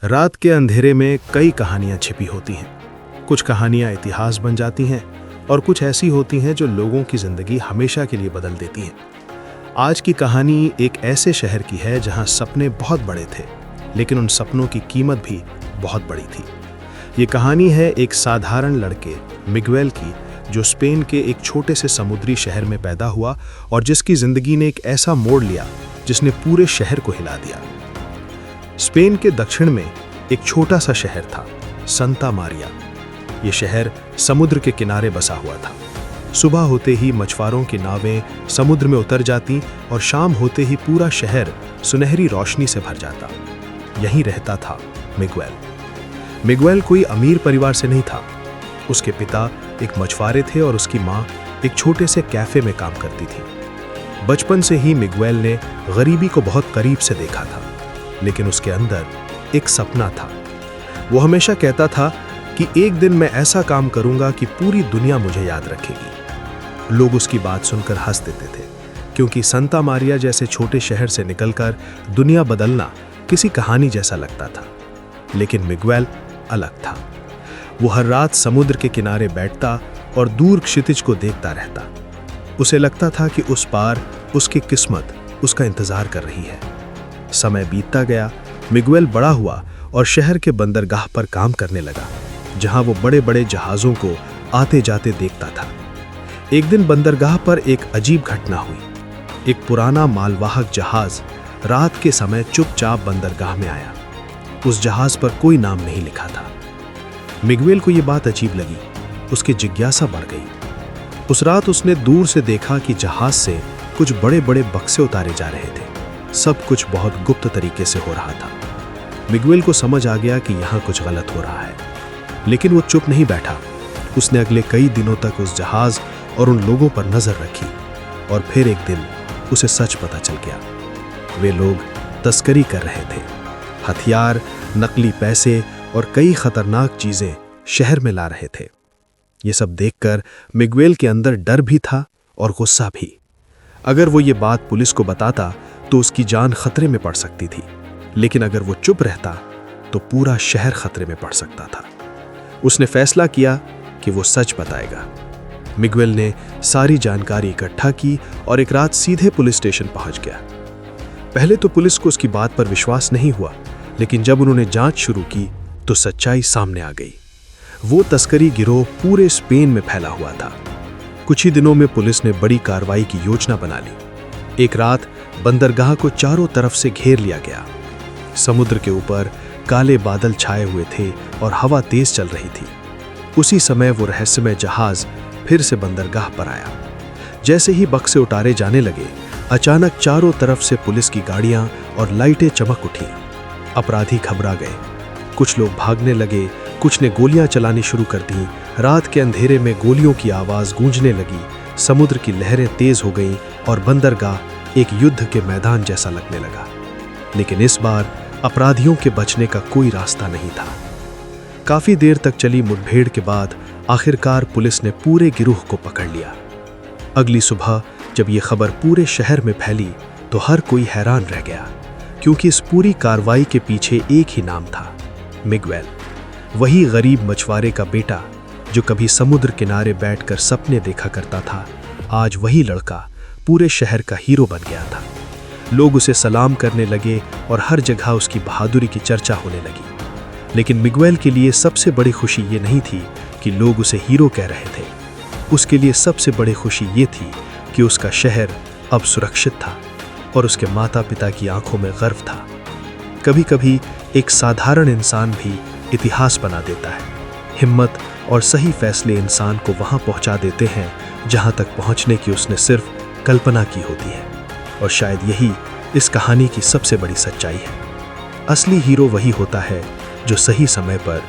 रात के अंधेरे में कई कहानियां छिपी होती हैं। कुछ कहानियां इतिहास बन जाती हैं और कुछ ऐसी होती हैं जो लोगों की जिंदगी हमेशा के लिए बदल देती हैं। आज की कहानी एक ऐसे शहर की है जहां सपने बहुत बड़े थे, लेकिन उन सपनों की कीमत भी बहुत बड़ी थी। ये कहानी है एक साधारण लड़के मिगुएल की, जो स्पेन के एक छोटे से समुद्री शहर में पैदा हुआ और जिसकी जिंदगी ने एक ऐसा मोड़ लिया जिसने पूरे शहर को हिला दिया। स्पेन के दक्षिण में एक छोटा सा शहर था, संता मारिया। ये शहर समुद्र के किनारे बसा हुआ था। सुबह होते ही मछुआरों की नावें समुद्र में उतर जाती और शाम होते ही पूरा शहर सुनहरी रोशनी से भर जाता। यहीं रहता था मिगुएल। मिगुएल कोई अमीर परिवार से नहीं था। उसके पिता एक मछुआरे थे और उसकी माँ एक छोटे से कैफे में काम करती थी। बचपन से ही मिगुएल ने गरीबी को बहुत करीब से देखा था, लेकिन उसके अंदर एक सपना था। वो हमेशा कहता था कि एक दिन मैं ऐसा काम करूंगा कि पूरी दुनिया मुझे याद रखेगी। लोग उसकी बात सुनकर हंस देते थे, क्योंकि संता मारिया जैसे छोटे शहर से निकलकर दुनिया बदलना किसी कहानी जैसा लगता था। लेकिन मिगुएल अलग था। वो हर रात समुद्र के किनारे बैठता और दूर क्षितिज को देखता रहता। उसे लगता था कि उस पार उसकी किस्मत उसका इंतजार कर रही है। समय बीतता गया, मिगुएल बड़ा हुआ और शहर के बंदरगाह पर काम करने लगा, जहां वो बड़े बड़े जहाज़ों को आते जाते देखता था। एक दिन बंदरगाह पर एक अजीब घटना हुई। एक पुराना मालवाहक जहाज रात के समय चुपचाप बंदरगाह में आया। उस जहाज पर कोई नाम नहीं लिखा था। मिगुएल को यह बात अजीब लगी। उसकी जिज्ञासा बढ़ गई। उस रात उसने दूर से देखा कि जहाज से कुछ बड़े बड़े बक्से उतारे जा रहे थे। सब कुछ बहुत गुप्त तरीके से हो रहा था। मिगुएल को समझ आ गया कि यहाँ कुछ गलत हो रहा है, लेकिन वो चुप नहीं बैठा। उसने अगले कई दिनों तक उस जहाज और उन लोगों पर नजर रखी, और फिर एक दिन उसे सच पता चल गया। वे लोग तस्करी कर रहे थे। हथियार, नकली पैसे और कई खतरनाक चीजें शहर में ला रहे थे। ये सब देखकर मिगुएल के अंदर डर भी था और गुस्सा भी। अगर वो ये बात पुलिस को बताता तो उसकी जान खतरे में पड़ सकती थी, लेकिन अगर वो चुप रहता तो पूरा शहर खतरे में पड़ सकता था। उसने फैसला किया कि वो सच बताएगा। मिगुएल ने सारी जानकारी इकट्ठा की और एक रात सीधे पुलिस स्टेशन पहुंच गया। पहले तो पुलिस को उसकी बात पर विश्वास नहीं हुआ, लेकिन जब उन्होंने जांच शुरू की तो सच्चाई सामने आ गई। वो तस्करी गिरोह पूरे स्पेन में फैला हुआ था। कुछ ही दिनों में पुलिस ने बड़ी कार्रवाई की योजना बना ली। एक रात बंदरगाह को चारों तरफ से घेर लिया गया। समुद्र के ऊपर काले बादल छाए हुए थे और हवा तेज चल रही थी। उसी समय वो रहस्यमय जहाज फिर से बंदरगाह पर आया। जैसे ही बक्से उतारे जाने लगे, अचानक चारों तरफ से पुलिस की गाड़ियां और लाइटें चमक उठी। अपराधी घबरा गए। कुछ लोग भागने लगे, कुछ ने गोलियां चलानी शुरू कर दी। रात के अंधेरे में गोलियों की आवाज गूंजने लगी। समुद्र की लहरें तेज हो गईं और बंदरगाह एक युद्ध के मैदान जैसा लगने लगा। लेकिन इस बार अपराधियों के बचने का कोई रास्ता नहीं था। काफी देर तक चली मुठभेड़ के बाद आखिरकार पुलिस ने पूरे गिरोह को पकड़ लिया। अगली सुबह जब ये खबर पूरे शहर में फैली तो हर कोई हैरान रह गया, क्योंकि इस पूरी कार्रवाई के पीछे एक ही नाम था, मिगुएल। वही गरीब मछुआरे का बेटा जो कभी समुद्र किनारे बैठकर सपने देखा करता था, आज वही लड़का पूरे शहर का हीरो बन गया था। लोग उसे सलाम करने लगे और हर जगह उसकी बहादुरी की चर्चा होने लगी। लेकिन मिगुएल के लिए सबसे बड़ी खुशी ये नहीं थी कि लोग उसे हीरो कह रहे थे। उसके लिए सबसे बड़ी खुशी ये थी कि उसका शहर अब सुरक्षित था और उसके माता पिता की आंखों में गर्व था। कभी कभी एक साधारण इंसान भी इतिहास बना देता है। हिम्मत और सही फैसले इंसान को वहां पहुंचा देते हैं जहां तक पहुंचने की उसने सिर्फ कल्पना की होती है। और शायद यही इस कहानी की सबसे बड़ी सच्चाई है। असली हीरो वही होता है जो सही समय पर